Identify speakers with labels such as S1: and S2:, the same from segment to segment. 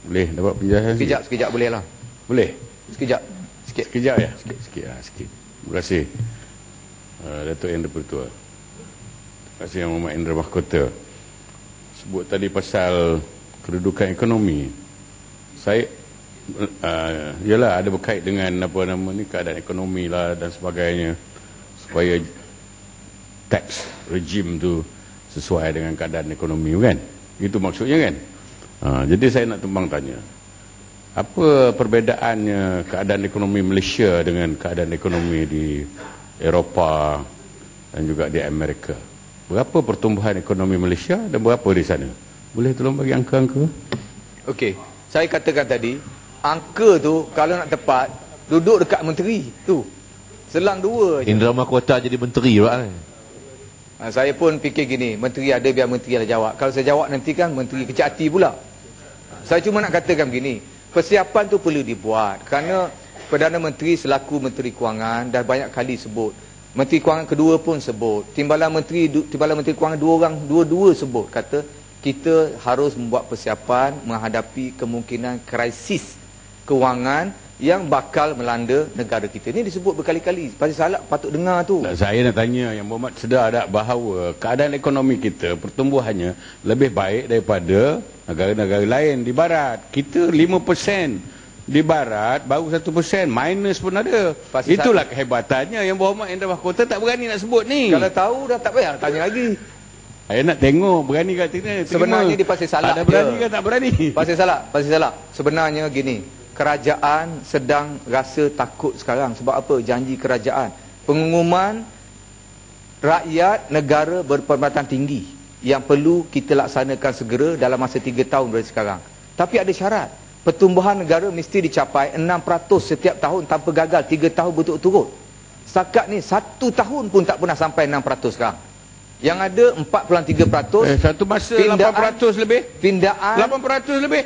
S1: Boleh dapat penjelasan
S2: Sekejap boleh lah.
S1: Boleh?
S2: Sikit.
S1: Sekejap ya? Sikit. Terima kasih Datuk Yang di-Pertua. Terima kasih Yang Mohd Indra Mahkota. Sebut tadi pasal kedudukan ekonomi. Saya yalah ada berkait dengan keadaan ekonomi lah dan sebagainya, supaya tax regime tu sesuai dengan keadaan ekonomi kan. Itu maksudnya kan. Jadi saya nak tumpang tanya, apa perbezaannya keadaan ekonomi Malaysia dengan keadaan ekonomi di Eropah dan juga di Amerika? Berapa pertumbuhan ekonomi Malaysia dan berapa di sana? Boleh tolong bagi angka-angka?
S2: Okey, saya katakan tadi, angka tu kalau nak tepat, duduk dekat menteri tu. Selang dua je.
S3: Indra Mahkota jadi menteri pula ni.
S2: Saya pun fikir gini, menteri ada biar menteri lah jawab. Kalau saya jawab nanti kan menteri kecil hati pula. Saya cuma nak katakan begini, persiapan tu perlu dibuat kerana Perdana Menteri selaku Menteri Kewangan dah banyak kali sebut. Menteri Kewangan kedua pun sebut. Timbalan Menteri Kewangan dua-dua sebut, kata kita harus membuat persiapan menghadapi kemungkinan krisis kewangan yang bakal melanda negara kita. Ini disebut berkali-kali. Pasal salah patut dengar tu.
S1: Saya nak tanya Yang Berhormat sedar tak bahawa keadaan ekonomi kita, pertumbuhannya lebih baik daripada negara-negara lain di barat. Kita 5% di barat, baru 1%, minus pun ada. Itulah kehebatannya. Yang Berhormat Indra Mahkota tak berani nak sebut ni.
S2: Kalau tahu dah tak payah tanya lagi.
S1: Saya nak tengok berani ke tidak.
S2: Sebenarnya di pasal salah
S1: ada berani ke tak berani?
S2: Pasal salah. Sebenarnya gini, kerajaan sedang rasa takut sekarang. Sebab apa? Janji kerajaan, pengumuman rakyat negara berpendapatan tinggi yang perlu kita laksanakan segera dalam masa 3 tahun dari sekarang. Tapi ada syarat. Pertumbuhan negara mesti dicapai 6% setiap tahun tanpa gagal 3 tahun berturut-turut. Setakat ni 1 tahun pun tak pernah sampai 6% sekarang. Yang ada 4.3%.
S1: Satu masa 8% lebih.
S2: Pindaan
S1: 8% lebih.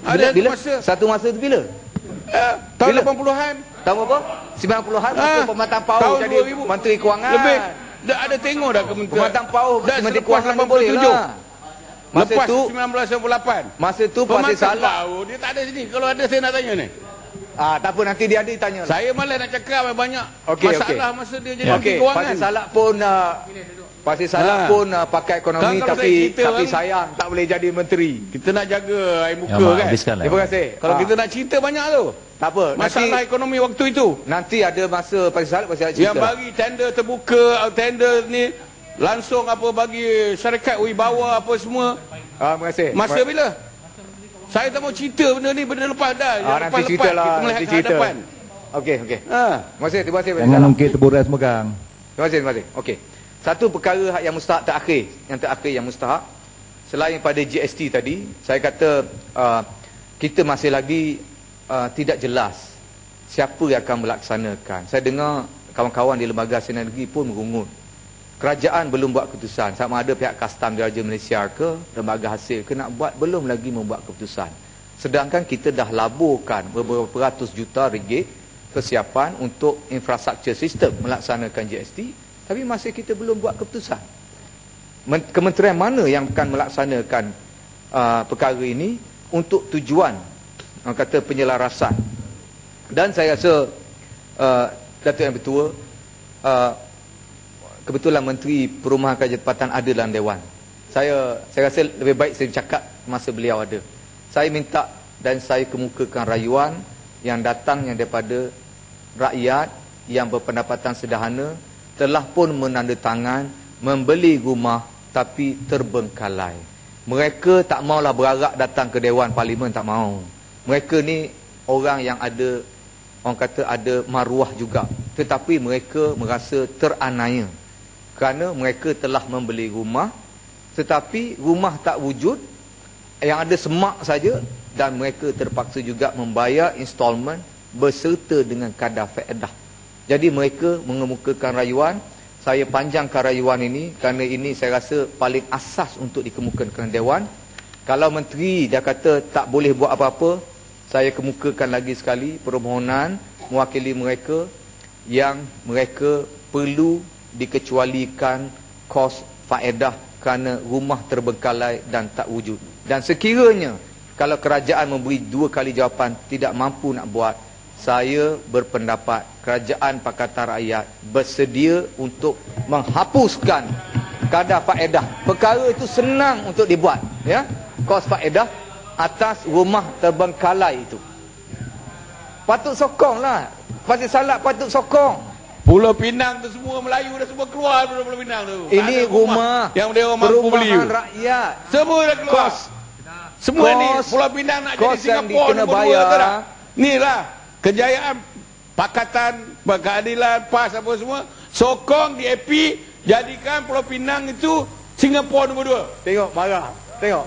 S2: Ada bila? Satu masa tu bila?
S1: Tahun 80-an.
S2: Tahun apa? 90-an masa Pematang Pauh
S1: tahun
S2: jadi
S1: 2000.
S2: Menteri Kewangan.
S1: Lebih. Dah ada tengok dah kementerian.
S2: Pematang Pauh Menteri Kewangan
S1: 87.
S2: Masa
S1: Lepas
S2: tu
S1: 1998.
S2: Masa tu pasal salah.
S1: Pauh, dia tak ada sini. Kalau ada saya nak tanya ni.
S2: Tak apa, nanti dia ada tanya lah.
S1: Saya malas nak cakap banyak masalah masa dia jadi Menteri
S2: Okey,
S1: Kewangan.
S2: pasal salah pun pakai ekonomi tapi sayang tak boleh jadi menteri.
S1: Kita nak jaga air muka kan.
S2: Terima kasih.
S1: Kalau kita nak cerita banyak tu.
S2: Tak apa,
S1: masalah ekonomi waktu itu.
S2: Nanti ada masa pasal cerita.
S1: Yang bagi tender terbuka, tender ni langsung bagi syarikat wibawa apa semua.
S2: Terima kasih.
S1: Masa bila? Saya tak mau cerita benda ni, benda lepas dah.
S2: Nanti ceritalah,
S1: kita melihat ke hadapan.
S2: Okey. Terima kasih.
S4: Jangan ungkit teburas megang.
S2: Terima kasih. Okey. Satu perkara yang mustahak terakhir, yang mustahak, selain pada GST tadi, saya kata kita masih lagi tidak jelas siapa yang akan melaksanakan. Saya dengar kawan-kawan di lembaga sinergi pun merungut. Kerajaan belum buat keputusan. Sama ada pihak Kastam Diraja Malaysia ke, lembaga hasil ke nak buat, belum lagi membuat keputusan. Sedangkan kita dah laburkan beberapa ratus juta ringgit persiapan untuk infrastruktur sistem melaksanakan GST, tapi masih kita belum buat keputusan. Kementerian mana yang akan melaksanakan perkara ini untuk tujuan kata penyelarasan. Dan saya rasa Datuk Yang Bertua, kebetulan Menteri Perumahan Kerajaan Tempatan ada dalam Dewan. Saya rasa lebih baik saya cakap masa beliau ada. Saya minta dan saya kemukakan rayuan yang datang daripada rakyat yang berpendapatan sederhana telah pun menandatangan membeli rumah tapi terbengkalai. Mereka tak maulah berharap datang ke Dewan Parlimen, tak mau. Mereka ni orang yang ada, orang kata ada maruah juga, tetapi mereka merasa teraniaya kerana mereka telah membeli rumah tetapi rumah tak wujud, yang ada semak saja, dan mereka terpaksa juga membayar installment berserta dengan kadar faedah. Jadi mereka mengemukakan rayuan. Saya panjangkan rayuan ini kerana ini saya rasa paling asas untuk dikemukakan Dewan. Kalau menteri dah kata tak boleh buat apa-apa, saya kemukakan lagi sekali permohonan mewakili mereka yang mereka perlu dikecualikan kos faedah kerana rumah terbengkalai dan tak wujud. Dan sekiranya Kalau kerajaan memberi 2 kali jawapan tidak mampu nak buat, saya berpendapat kerajaan Pakatan Rakyat bersedia untuk menghapuskan kadar faedah. Perkara itu senang untuk dibuat, ya. Kos faedah atas rumah terbengkalai itu. Patut sokonglah. Pasal Salak patut sokong.
S1: Pulau Pinang tu semua Melayu dah semua keluar dari Pulau Pinang tu.
S2: Ini rumah
S1: yang dia orang mampu beli.
S2: Perumahan rakyat.
S1: Semua dah keluar.
S2: Kos.
S1: Semua ni
S2: Kos.
S1: Pulau Pinang nak
S2: Kos
S1: jadi Singapura
S2: yang dikena
S1: nombor 2
S2: bayar.
S1: tu dah. Ni lah kejayaan Pakatan Keadilan PAS apa semua sokong DAP jadikan Pulau Pinang itu Singapura nombor 2.
S2: Tengok marah. Tengok.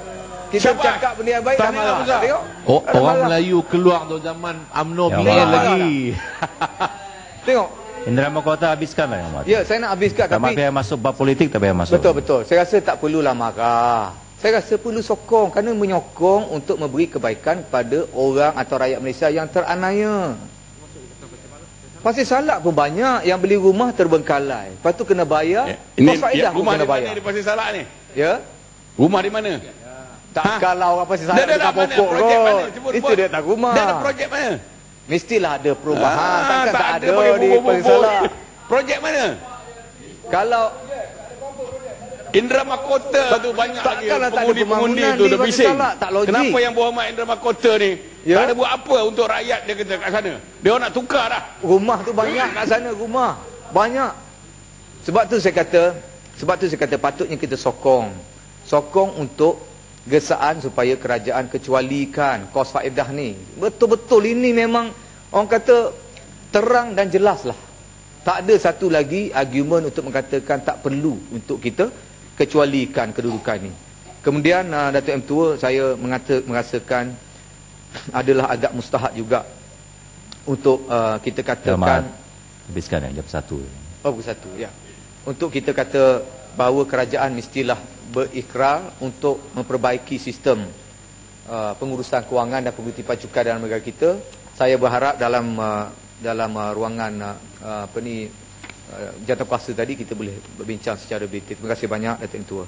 S2: Kita
S1: Syabas.
S2: cakap benda yang baik dah
S1: Tak nak
S2: marah.
S1: besar.
S2: Tengok.
S3: Oh,
S2: Ada
S3: orang
S2: marah.
S3: Melayu keluar tu zaman UMNO
S4: Yang
S3: PL
S4: marah.
S3: lagi.
S2: Tengok.
S4: Indra Mahkota habiskanlah yang mati.
S2: Ya, saya nak habiskan
S4: Tak
S2: tapi
S4: payah masuk bab politik, tak payah masuk.
S2: betul. Saya rasa tak perlulah marah. Saya rasa perlu sokong kerana menyokong untuk memberi kebaikan kepada orang atau rakyat Malaysia yang teraniaya. Pasal Salak pun banyak yang beli rumah terbengkalai. Lepas tu kena bayar.
S1: Ini
S2: Kos faedah pun
S1: rumah
S2: kena
S1: di mana
S2: bayar.
S1: di Pasir Salak ni?
S2: Ya.
S1: Rumah di mana?
S2: Tak
S1: Ha?
S2: kalau apa Pasir
S1: Dah
S2: Salak
S1: dah
S2: dekat
S1: mana?
S2: pokok
S1: Projek mana?
S2: kot.
S1: Sebut,
S2: Itu
S1: sebut.
S2: dia tak rumah.
S1: Dah ada projek mana?
S2: Mestilah ada perubahan. Takkan tak ada
S1: pakai
S2: di
S1: bubur-bubur.
S2: Pasir Salak.
S1: Projek mana?
S2: Kalau
S1: Indra Mahkota tu banyak lagi
S2: takkanlah tak ada
S1: pengundi-pengundi
S2: pembangunan
S1: tu
S2: di
S1: dah
S2: Pasir
S1: bising.
S2: Salak, tak logik.
S1: Kenapa yang berhormat Indra Mahkota ni
S2: Ya?
S1: tak ada buat apa untuk rakyat dia kata kat sana? Dia orang nak tukar dah.
S2: rumah tu banyak kat sana, rumah banyak. Sebab tu saya kata patutnya kita sokong untuk gesaan supaya kerajaan kecualikan kos faedah ni. Betul-betul ini memang orang kata terang dan jelas lah. Tak ada satu lagi argumen untuk mengatakan tak perlu untuk kita kecualikan kedudukan ni. Kemudian Datuk M Tua, saya merasakan adalah agak mustahak juga untuk kita katakan
S4: Habiskan yang jam 1.
S2: Oh, pukul 1, ya. Untuk kita kata bahawa kerajaan mestilah berikrar untuk memperbaiki sistem pengurusan kewangan dan pengutipan cukai dalam negara kita. Saya berharap dalam ruangan jawatankuasa tadi kita boleh berbincang secara detail. Terima kasih banyak Datuk M Tua.